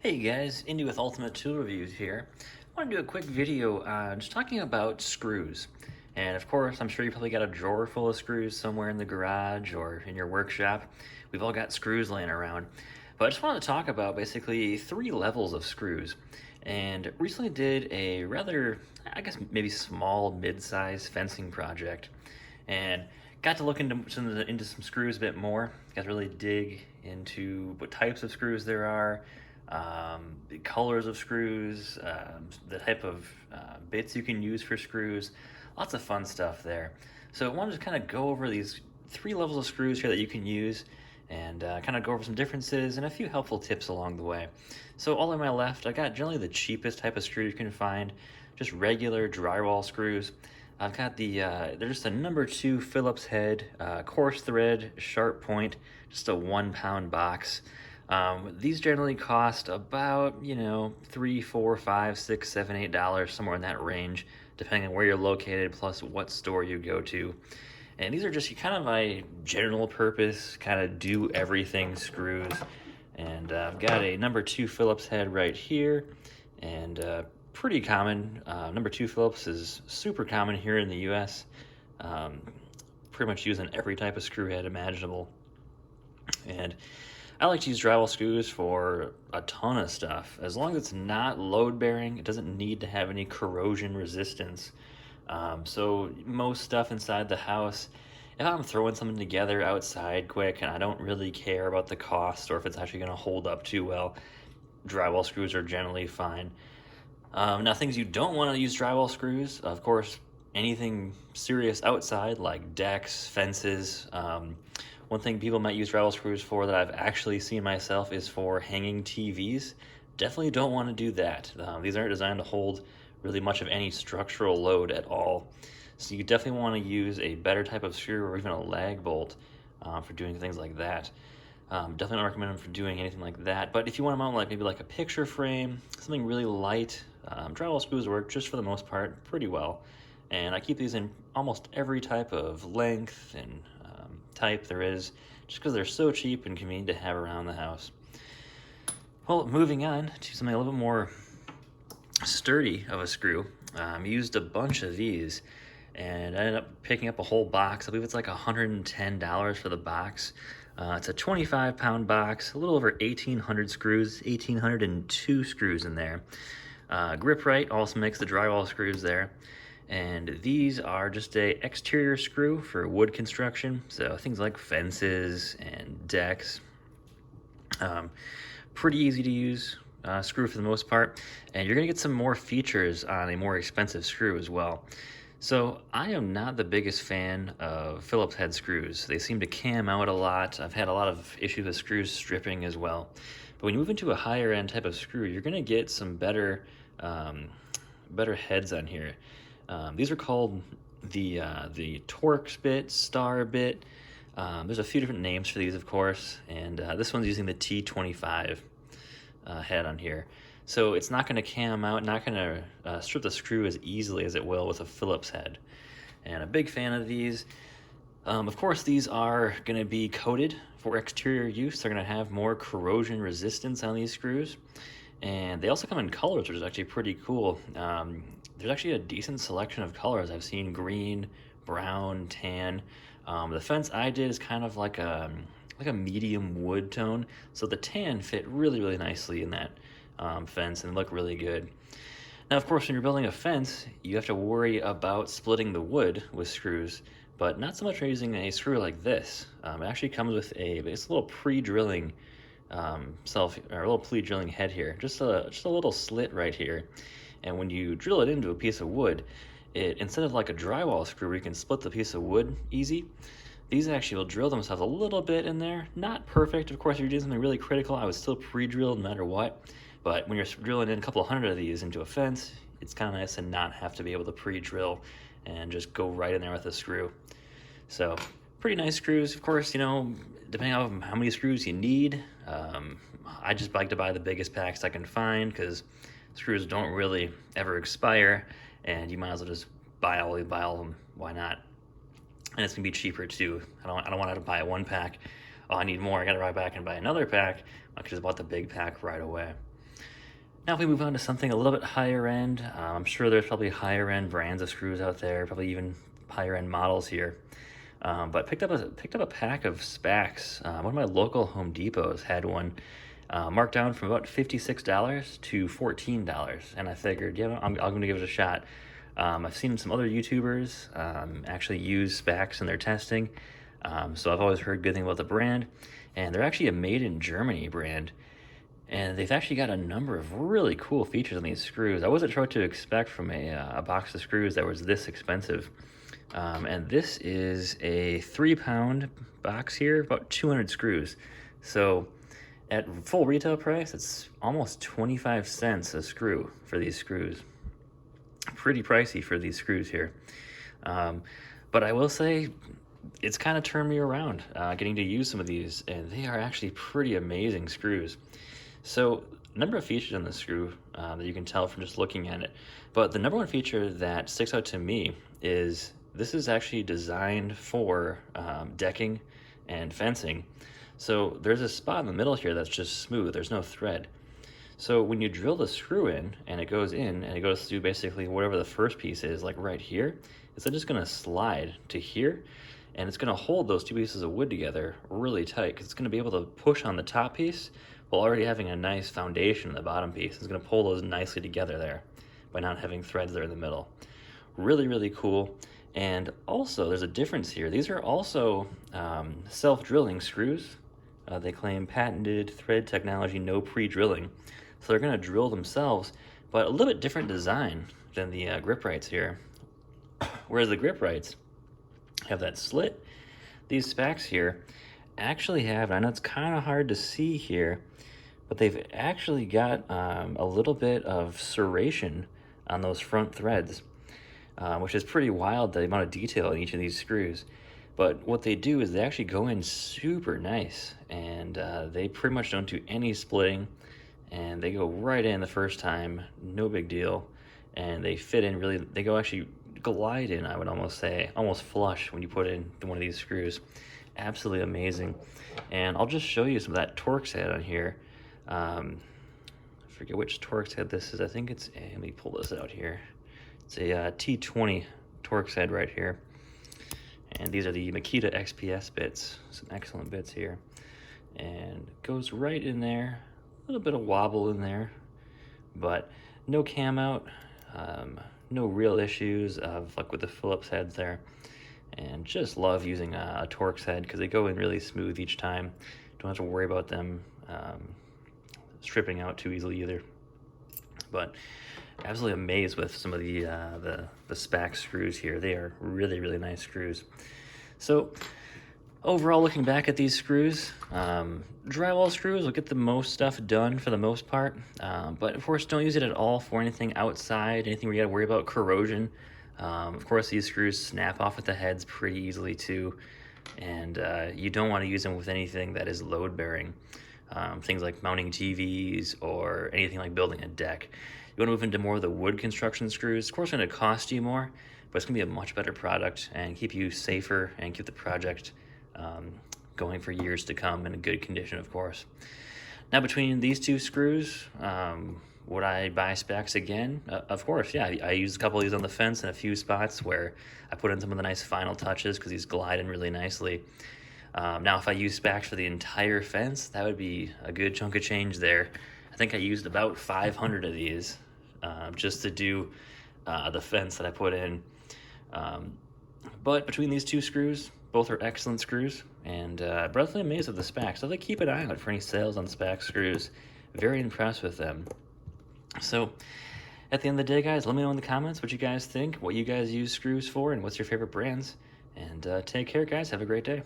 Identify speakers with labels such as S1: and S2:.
S1: Hey guys, Indy with Ultimate Tool Reviews here. I want to do a quick video just talking about screws. And of course, I'm sure you probably got a drawer full of screws somewhere in the garage or in your workshop. We've all got screws laying around. But I just wanted to talk about basically three levels of screws. And recently did a rather, I guess maybe small, mid-size fencing project. And got to look into some screws a bit more. Got to really dig into what types of screws there are, the colors of screws, the type of bits you can use for screws, lots of fun stuff there. So I wanted to kind of go over these three levels of screws here that you can use and kind of go over some differences and a few helpful tips along the way. So all on my left, I got generally the cheapest type of screw you can find, just regular drywall screws. I've got they're just a number 2 Phillips head, coarse thread, sharp point, just a 1 pound box. These generally cost about, $3, $4, $5, $6, $7, $8, somewhere in that range, depending on where you're located, plus what store you go to. And these are just kind of my general purpose, kind of do everything screws. And I've got a number 2 Phillips head right here, and pretty common. Number 2 Phillips is super common here in the US. Pretty much used in every type of screw head imaginable. And I like to use drywall screws for a ton of stuff. As long as it's not load bearing, it doesn't need to have any corrosion resistance. So most stuff inside the house, if I'm throwing something together outside quick and I don't really care about the cost or if it's actually going to hold up too well, drywall screws are generally fine. Now, things you don't want to use drywall screws, of course, anything serious outside like decks, fences. One thing people might use drywall screws for that I've actually seen myself is for hanging TVs. Definitely don't want to do that. These aren't designed to hold really much of any structural load at all. So you definitely want to use a better type of screw or even a lag bolt for doing things like that. Definitely don't recommend them for doing anything like that. But if you want to mount maybe like a picture frame, something really light, drywall screws work just for the most part pretty well. And I keep these in almost every type of length and type there is, just because they're so cheap and convenient to have around the house. Well, moving on to something a little bit more sturdy of a screw. Used a bunch of these and I ended up picking up a whole box. I believe it's like $110 for the box. It's a 25-pound box, a little over 1,800 screws, 1,802 screws in there. Grip-Rite also makes the drywall screws there. And these are just a exterior screw for wood construction, so things like fences and decks. Pretty easy to use screw for the most part, and you're gonna get some more features on a more expensive screw as well. So I am not the biggest fan of Phillips head screws. They seem to cam out a lot. I've had a lot of issues with screws stripping as well. But when you move into a higher end type of screw, you're gonna get some better heads on here. These are called the Torx bit, Star bit. There's a few different names for these, of course, and this one's using the T25 head on here. So it's not going to cam out, not going to strip the screw as easily as it will with a Phillips head. And a big fan of these. Of course, these are going to be coated for exterior use. They're going to have more corrosion resistance on these screws. And they also come in colors, which is actually pretty cool. There's actually a decent selection of colors. I've seen green, brown, tan. The fence I did is kind of like a medium wood tone, so the tan fit really, really nicely in that fence and look really good. Now, of course, when you're building a fence, you have to worry about splitting the wood with screws, but not so much when using a screw like this. It actually comes with it's a little pre-drilling a little pre-drilling head here, just a little slit right here. And when you drill it into a piece of wood, instead of like a drywall screw where you can split the piece of wood easy, these actually will drill themselves a little bit in there. Not perfect, of course. If you're doing something really critical, I would still pre-drill no matter what. But when you're drilling in a couple hundred of these into a fence, it's kind of nice to not have to be able to pre-drill and just go right in there with a screw. So pretty nice screws. Of course, depending on how many screws you need, I just like to buy the biggest packs I can find because screws don't really ever expire, and you might as well just buy all of them. Why not? And it's gonna be cheaper too. I don't want to buy one pack. Oh, I need more. I got to ride back and buy another pack. I could just bought the big pack right away. Now if we move on to something a little bit higher end, I'm sure there's probably higher end brands of screws out there, probably even higher end models here. But picked up a pack of Spax. One of my local Home Depots had one marked down from about $56 to $14, and I figured, you know, I'm going to give it a shot. I've seen some other YouTubers actually use Spax in their testing, so I've always heard good things about the brand, and they're actually a made in Germany brand. And they've actually got a number of really cool features on these screws. I wasn't sure what to expect from a box of screws that was this expensive. And this is a 3-pound box here, about 200 screws. So at full retail price, it's almost 25 cents a screw for these screws. Pretty pricey for these screws here. But I will say, it's kind of turned me around getting to use some of these, and they are actually pretty amazing screws. So, a number of features on the screw that you can tell from just looking at it. But the number one feature that sticks out to me is this is actually designed for decking and fencing. So there's a spot in the middle here that's just smooth. There's no thread. So when you drill the screw in and it goes in and it goes through basically whatever the first piece is, like right here, it's just going to slide to here, and it's going to hold those two pieces of wood together really tight because it's going to be able to push on the top piece while already having a nice foundation in the bottom piece. It's going to pull those nicely together there by not having threads there in the middle. Really, really cool. And also, there's a difference here. These are also self-drilling screws. They claim patented thread technology, no pre-drilling. So they're going to drill themselves, but a little bit different design than the grip rights here. Whereas the grip rights have that slit, these Spax here actually have, and I know it's kind of hard to see here, but they've actually got a little bit of serration on those front threads, which is pretty wild, the amount of detail in each of these screws. But what they do is they actually go in super nice, and they pretty much don't do any splitting, and they go right in the first time, no big deal, and they fit in really, they go actually glide in, I would almost say, almost flush when you put in one of these screws. Absolutely amazing. And I'll just show you some of that Torx head on here. I forget which Torx head this is. I think it's let me pull this out here. It's a T20 Torx head right here. And these are the Makita XPS bits. Some excellent bits here. And it goes right in there. A little bit of wobble in there, but no cam out. No real issues of like with the Phillips heads there. And just love using a Torx head because they go in really smooth each time. Don't have to worry about them stripping out too easily either. But absolutely amazed with some of the Spax screws here. They are really, really nice screws. So overall, looking back at these screws, drywall screws will get the most stuff done for the most part. But of course, don't use it at all for anything outside, anything where you got to worry about corrosion. Of course, these screws snap off at the heads pretty easily too, and you don't want to use them with anything that is load-bearing. Things like mounting TVs or anything like building a deck. You want to move into more of the wood construction screws. Of course, it's going to cost you more, but it's going to be a much better product and keep you safer and keep the project going for years to come in a good condition, of course. Now, between these two screws, would I buy Spax again? Of course, yeah. I used a couple of these on the fence in a few spots where I put in some of the nice final touches because these glide in really nicely. Now, if I use Spax for the entire fence, that would be a good chunk of change there. I think I used about 500 of these just to do the fence that I put in. But between these two screws, both are excellent screws, and breathtaking amazed with the Spax. So keep an eye out for any sales on Spax screws. Very impressed with them. So at the end of the day, guys, let me know in the comments what you guys think, what you guys use screws for, and what's your favorite brands. And take care, guys. Have a great day.